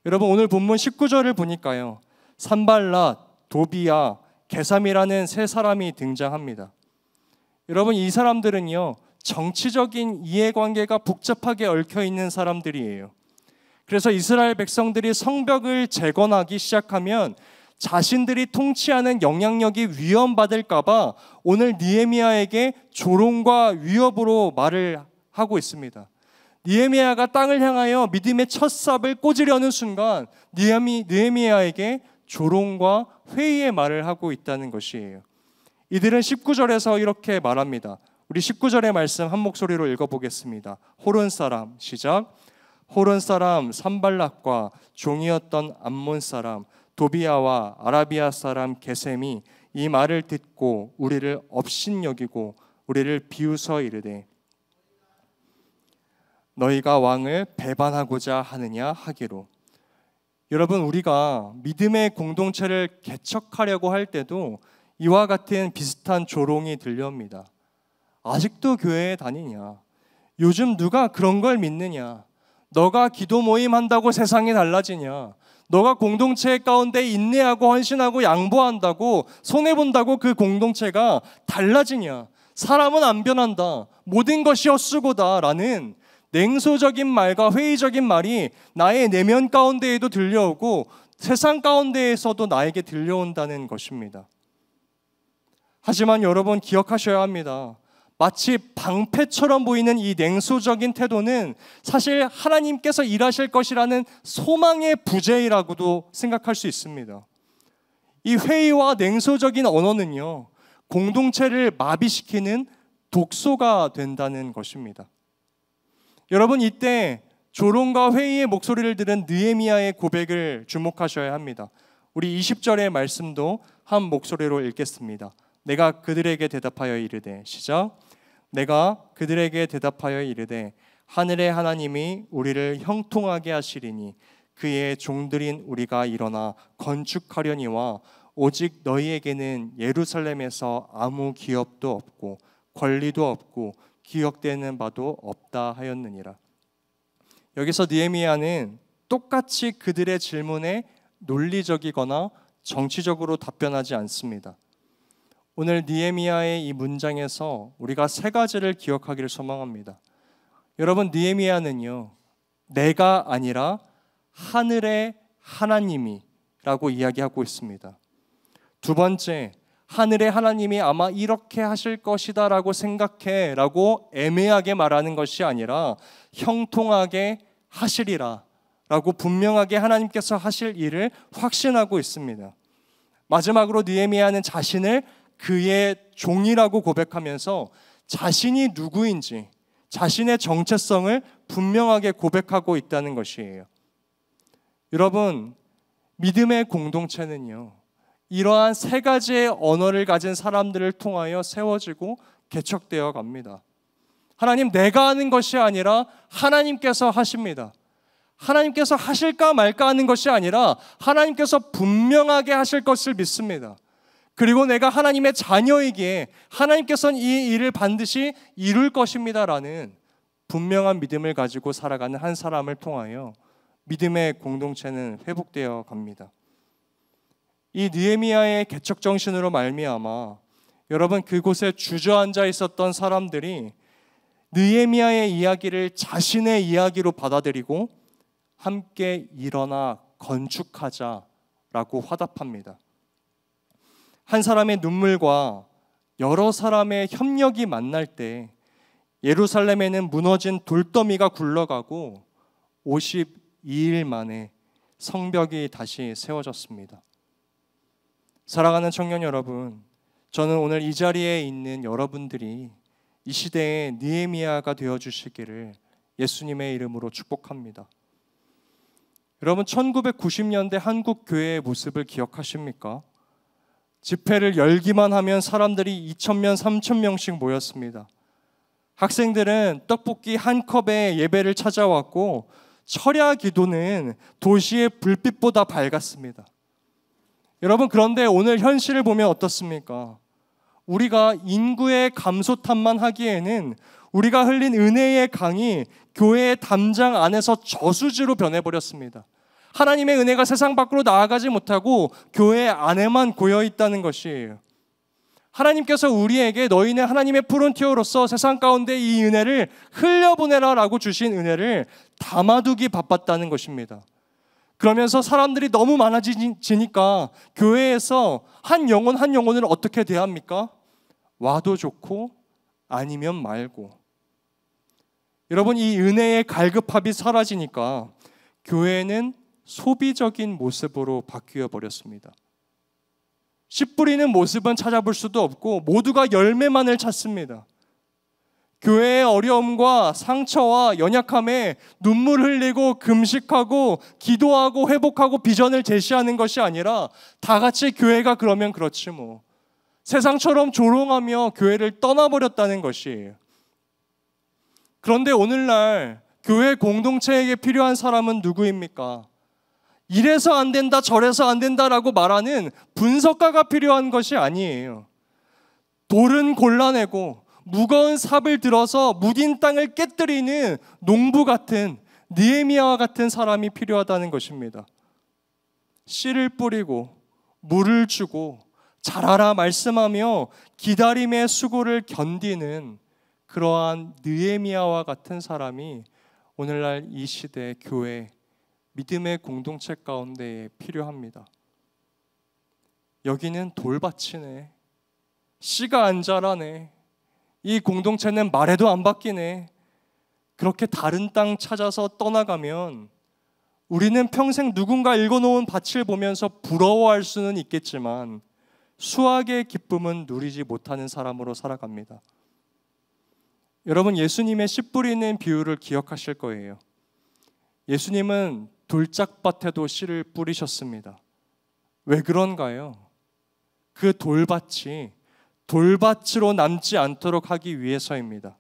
여러분, 오늘 본문 19절을 보니까요, 산발랏, 도비야, 게삼이라는 세 사람이 등장합니다. 여러분, 이 사람들은요, 정치적인 이해관계가 복잡하게 얽혀있는 사람들이에요. 그래서 이스라엘 백성들이 성벽을 재건하기 시작하면 자신들이 통치하는 영향력이 위험받을까 봐 오늘 느헤미야에게 조롱과 위협으로 말을 하고 있습니다. 느헤미야가 땅을 향하여 믿음의 첫 삽을 꽂으려는 순간 느헤미야에게 조롱과 회의의 말을 하고 있다는 것이에요. 이들은 19절에서 이렇게 말합니다. 우리 19절의 말씀 한 목소리로 읽어보겠습니다. 호론 사람, 시작. 호론 사람 산발락과 종이었던 암몬 사람 도비야와 아라비아 사람 게셈이 이 말을 듣고 우리를 업신여기고 우리를 비웃어 이르되 너희가 왕을 배반하고자 하느냐 하기로. 여러분, 우리가 믿음의 공동체를 개척하려고 할 때도 이와 같은 비슷한 조롱이 들려옵니다. 아직도 교회에 다니냐? 요즘 누가 그런 걸 믿느냐? 너가 기도 모임 한다고 세상이 달라지냐? 너가 공동체 가운데 인내하고 헌신하고 양보한다고 손해본다고 그 공동체가 달라지냐? 사람은 안 변한다. 모든 것이 헛수고다 라는 냉소적인 말과 회의적인 말이 나의 내면 가운데에도 들려오고 세상 가운데에서도 나에게 들려온다는 것입니다. 하지만 여러분, 기억하셔야 합니다. 마치 방패처럼 보이는 이 냉소적인 태도는 사실 하나님께서 일하실 것이라는 소망의 부재라고도 생각할 수 있습니다. 이 회의와 냉소적인 언어는요, 공동체를 마비시키는 독소가 된다는 것입니다. 여러분, 이때 조롱과 회의의 목소리를 들은 느헤미야의 고백을 주목하셔야 합니다. 우리 20절의 말씀도 한 목소리로 읽겠습니다. 내가 그들에게 대답하여 이르되, 시작. 내가 그들에게 대답하여 이르되 하늘의 하나님이 우리를 형통하게 하시리니 그의 종들인 우리가 일어나 건축하려니와 오직 너희에게는 예루살렘에서 아무 기업도 없고 권리도 없고 기억되는 바도 없다 하였느니라. 여기서 느헤미야는 똑같이 그들의 질문에 논리적이거나 정치적으로 답변하지 않습니다. 오늘 느헤미야의 이 문장에서 우리가 세 가지를 기억하기를 소망합니다. 여러분, 느헤미야는요, 내가 아니라 하늘의 하나님이라고 이야기하고 있습니다. 두 번째, 하늘의 하나님이 아마 이렇게 하실 것이다 라고 생각해 라고 애매하게 말하는 것이 아니라 형통하게 하시리라 라고 분명하게 하나님께서 하실 일을 확신하고 있습니다. 마지막으로 느헤미야는 자신을 그의 종이라고 고백하면서 자신이 누구인지 자신의 정체성을 분명하게 고백하고 있다는 것이에요. 여러분, 믿음의 공동체는요, 이러한 세 가지의 언어를 가진 사람들을 통하여 세워지고 개척되어 갑니다. 하나님, 내가 하는 것이 아니라 하나님께서 하십니다. 하나님께서 하실까 말까 하는 것이 아니라 하나님께서 분명하게 하실 것을 믿습니다. 그리고 내가 하나님의 자녀이기에 하나님께서는 이 일을 반드시 이룰 것입니다라는 분명한 믿음을 가지고 살아가는 한 사람을 통하여 믿음의 공동체는 회복되어 갑니다. 이 느헤미야의 개척 정신으로 말미암아 여러분, 그곳에 주저앉아 있었던 사람들이 느헤미야의 이야기를 자신의 이야기로 받아들이고 함께 일어나 건축하자라고 화답합니다. 한 사람의 눈물과 여러 사람의 협력이 만날 때 예루살렘에는 무너진 돌더미가 굴러가고 52일 만에 성벽이 다시 세워졌습니다. 사랑하는 청년 여러분, 저는 오늘 이 자리에 있는 여러분들이 이 시대의 느헤미야가 되어주시기를 예수님의 이름으로 축복합니다. 여러분, 1990년대 한국 교회의 모습을 기억하십니까? 집회를 열기만 하면 사람들이 2,000명, 3,000명씩 모였습니다. 학생들은 떡볶이 한 컵에 예배를 찾아왔고 철야 기도는 도시의 불빛보다 밝았습니다. 여러분, 그런데 오늘 현실을 보면 어떻습니까? 우리가 인구의 감소 탓만 하기에는 우리가 흘린 은혜의 강이 교회의 담장 안에서 저수지로 변해버렸습니다. 하나님의 은혜가 세상 밖으로 나아가지 못하고 교회 안에만 고여 있다는 것이에요. 하나님께서 우리에게 너희는 하나님의 프론티어로서 세상 가운데 이 은혜를 흘려보내라 라고 주신 은혜를 담아두기 바빴다는 것입니다. 그러면서 사람들이 너무 많아지니까 교회에서 한 영혼 한 영혼을 어떻게 대합니까? 와도 좋고 아니면 말고. 여러분, 이 은혜의 갈급함이 사라지니까 교회는 소비적인 모습으로 바뀌어 버렸습니다. 씨 뿌리는 모습은 찾아볼 수도 없고 모두가 열매만을 찾습니다. 교회의 어려움과 상처와 연약함에 눈물 흘리고 금식하고 기도하고 회복하고 비전을 제시하는 것이 아니라 다 같이 교회가 그러면 그렇지 뭐, 세상처럼 조롱하며 교회를 떠나버렸다는 것이에요. 그런데 오늘날 교회 공동체에게 필요한 사람은 누구입니까? 이래서 안 된다, 저래서 안 된다라고 말하는 분석가가 필요한 것이 아니에요. 돌은 골라내고 무거운 삽을 들어서 무딘 땅을 깨뜨리는 농부 같은, 느헤미야와 같은 사람이 필요하다는 것입니다. 씨를 뿌리고 물을 주고 자라라 말씀하며 기다림의 수고를 견디는 그러한 느헤미야와 같은 사람이 오늘날 이 시대 교회, 믿음의 공동체 가운데에 필요합니다. 여기는 돌밭이네, 씨가 안 자라네, 이 공동체는 말해도 안 바뀌네, 그렇게 다른 땅 찾아서 떠나가면 우리는 평생 누군가 읽어놓은 밭을 보면서 부러워할 수는 있겠지만 수확의 기쁨은 누리지 못하는 사람으로 살아갑니다. 여러분, 예수님의 씨 뿌리는 비유를 기억하실 거예요. 예수님은 돌짝밭에도 씨를 뿌리셨습니다. 왜 그런가요? 그 돌밭이 돌밭으로 남지 않도록 하기 위해서입니다.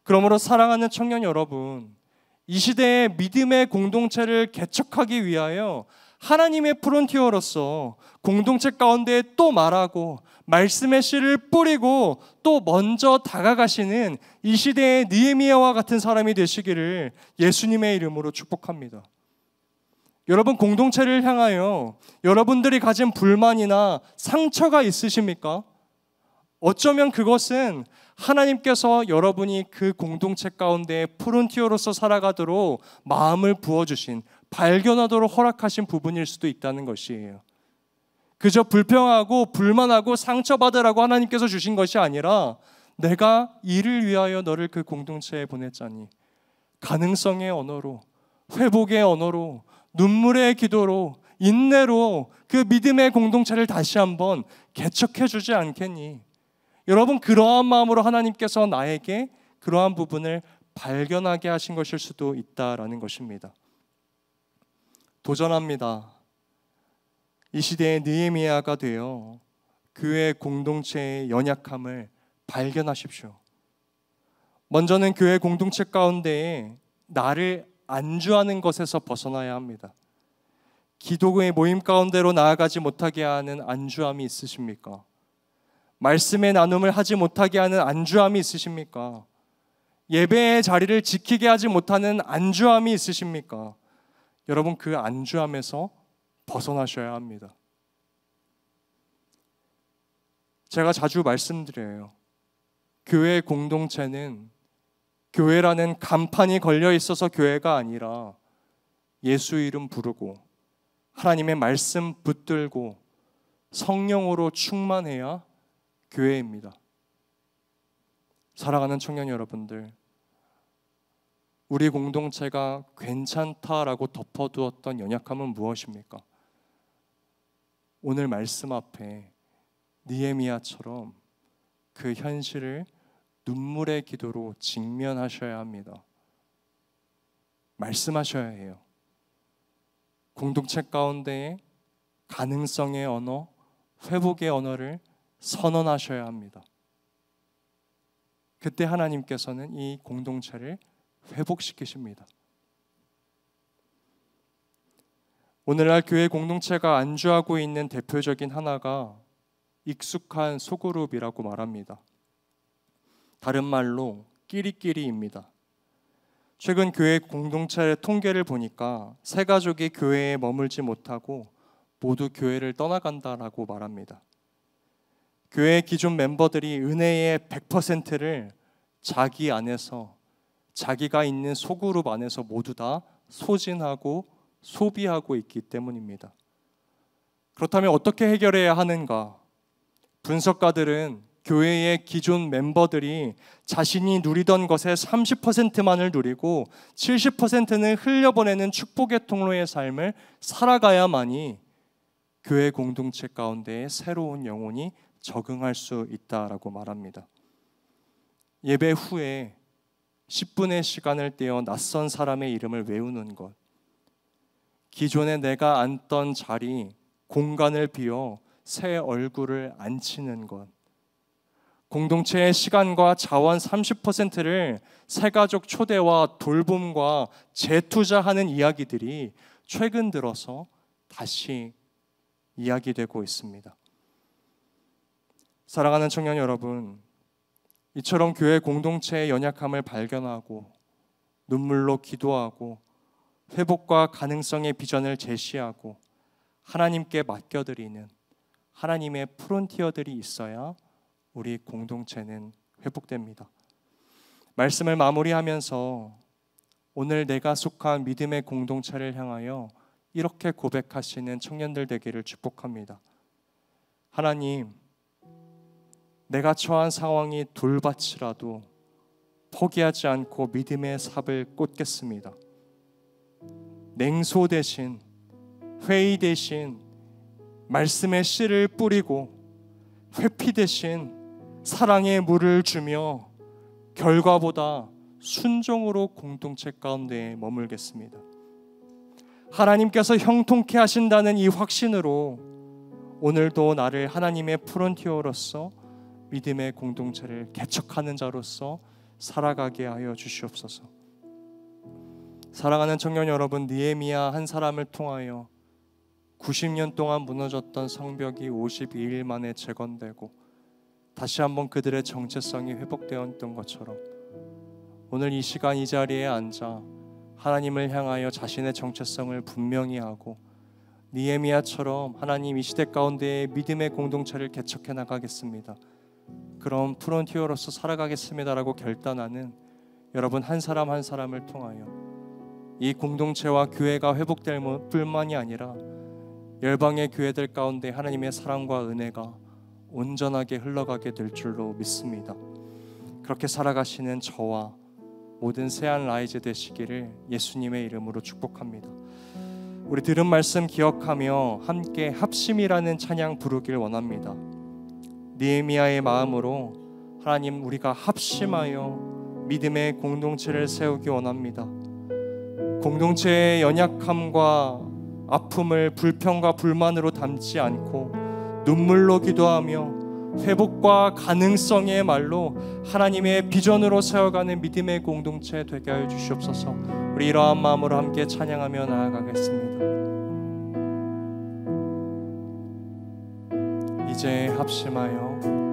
그러므로 사랑하는 청년 여러분, 이 시대의 믿음의 공동체를 개척하기 위하여 하나님의 프론티어로서 공동체 가운데 또 말하고 말씀의 씨를 뿌리고 또 먼저 다가가시는 이 시대의 느헤미야와 같은 사람이 되시기를 예수님의 이름으로 축복합니다. 여러분, 공동체를 향하여 여러분들이 가진 불만이나 상처가 있으십니까? 어쩌면 그것은 하나님께서 여러분이 그 공동체 가운데 프론티어로서 살아가도록 마음을 부어주신, 발견하도록 허락하신 부분일 수도 있다는 것이에요. 그저 불평하고 불만하고 상처받으라고 하나님께서 주신 것이 아니라 내가 이를 위하여 너를 그 공동체에 보냈자니 가능성의 언어로, 회복의 언어로, 눈물의 기도로, 인내로 그 믿음의 공동체를 다시 한번 개척해 주지 않겠니? 여러분, 그러한 마음으로 하나님께서 나에게 그러한 부분을 발견하게 하신 것일 수도 있다라는 것입니다. 도전합니다. 이 시대의 느헤미야가 되어 교회 공동체의 연약함을 발견하십시오. 먼저는 교회 공동체 가운데에 나를 안주하는 것에서 벗어나야 합니다. 기도의 모임 가운데로 나아가지 못하게 하는 안주함이 있으십니까? 말씀의 나눔을 하지 못하게 하는 안주함이 있으십니까? 예배의 자리를 지키게 하지 못하는 안주함이 있으십니까? 여러분, 그 안주함에서 벗어나셔야 합니다. 제가 자주 말씀드려요. 교회 공동체는 교회라는 간판이 걸려 있어서 교회가 아니라 예수 이름 부르고 하나님의 말씀 붙들고 성령으로 충만해야 교회입니다. 사랑하는 청년 여러분들, 우리 공동체가 괜찮다라고 덮어두었던 연약함은 무엇입니까? 오늘 말씀 앞에 느헤미야처럼 그 현실을 눈물의 기도로 직면하셔야 합니다. 말씀하셔야 해요. 공동체 가운데에 가능성의 언어, 회복의 언어를 선언하셔야 합니다. 그때 하나님께서는 이 공동체를 회복시키십니다. 오늘날 교회 공동체가 안주하고 있는 대표적인 하나가 익숙한 소그룹이라고 말합니다. 다른 말로 끼리끼리입니다. 최근 교회 공동체 통계를 보니까 세 가족이 교회에 머물지 못하고 모두 교회를 떠나간다라고 말합니다. 교회 기존 멤버들이 은혜의 100%를 자기 안에서, 자기가 있는 소그룹 안에서 모두 다 소진하고 소비하고 있기 때문입니다. 그렇다면 어떻게 해결해야 하는가? 분석가들은 교회의 기존 멤버들이 자신이 누리던 것의 30%만을 누리고 70%는 흘려보내는 축복의 통로의 삶을 살아가야만이 교회 공동체 가운데에 새로운 영혼이 적응할 수 있다라고 말합니다. 예배 후에 10분의 시간을 떼어 낯선 사람의 이름을 외우는 것, 기존에 내가 앉던 자리, 공간을 비워 새 얼굴을 앉히는 것, 공동체의 시간과 자원 30%를 새가족 초대와 돌봄과 재투자하는 이야기들이 최근 들어서 다시 이야기되고 있습니다. 사랑하는 청년 여러분, 이처럼 교회 공동체의 연약함을 발견하고 눈물로 기도하고 회복과 가능성의 비전을 제시하고 하나님께 맡겨드리는 하나님의 프론티어들이 있어야 우리 공동체는 회복됩니다. 말씀을 마무리하면서 오늘 내가 속한 믿음의 공동체를 향하여 이렇게 고백하시는 청년들 되기를 축복합니다. 하나님, 내가 처한 상황이 돌밭이라도 포기하지 않고 믿음의 삽을 꽂겠습니다. 냉소 대신, 회의 대신 말씀의 씨를 뿌리고 회피 대신 사랑의 물을 주며 결과보다 순종으로 공동체 가운데 머물겠습니다. 하나님께서 형통케 하신다는 이 확신으로 오늘도 나를 하나님의 프론티어로서 믿음의 공동체를 개척하는 자로서 살아가게 하여 주시옵소서. 사랑하는 청년 여러분, 느헤미야 한 사람을 통하여 90년 동안 무너졌던 성벽이 52일 만에 재건되고 다시 한번 그들의 정체성이 회복되었던 것처럼 오늘 이 시간 이 자리에 앉아 하나님을 향하여 자신의 정체성을 분명히 하고 느헤미야처럼 하나님 이 시대 가운데 믿음의 공동체를 개척해 나가겠습니다, 그런 프론티어로서 살아가겠습니다라고 결단하는 여러분 한 사람 한 사람을 통하여 이 공동체와 교회가 회복될 뿐만이 아니라 열방의 교회들 가운데 하나님의 사랑과 은혜가 온전하게 흘러가게 될 줄로 믿습니다. 그렇게 살아가시는 저와 모든 새한 라이즈 되시기를 예수님의 이름으로 축복합니다. 우리 들은 말씀 기억하며 함께 합심이라는 찬양 부르길 원합니다. 느헤미야의 마음으로 하나님, 우리가 합심하여 믿음의 공동체를 세우기 원합니다. 공동체의 연약함과 아픔을 불평과 불만으로 담지 않고 눈물로 기도하며 회복과 가능성의 말로 하나님의 비전으로 세워가는 믿음의 공동체 되게 하여 주시옵소서. 우리 이러한 마음으로 함께 찬양하며 나아가겠습니다. 이제 합심하여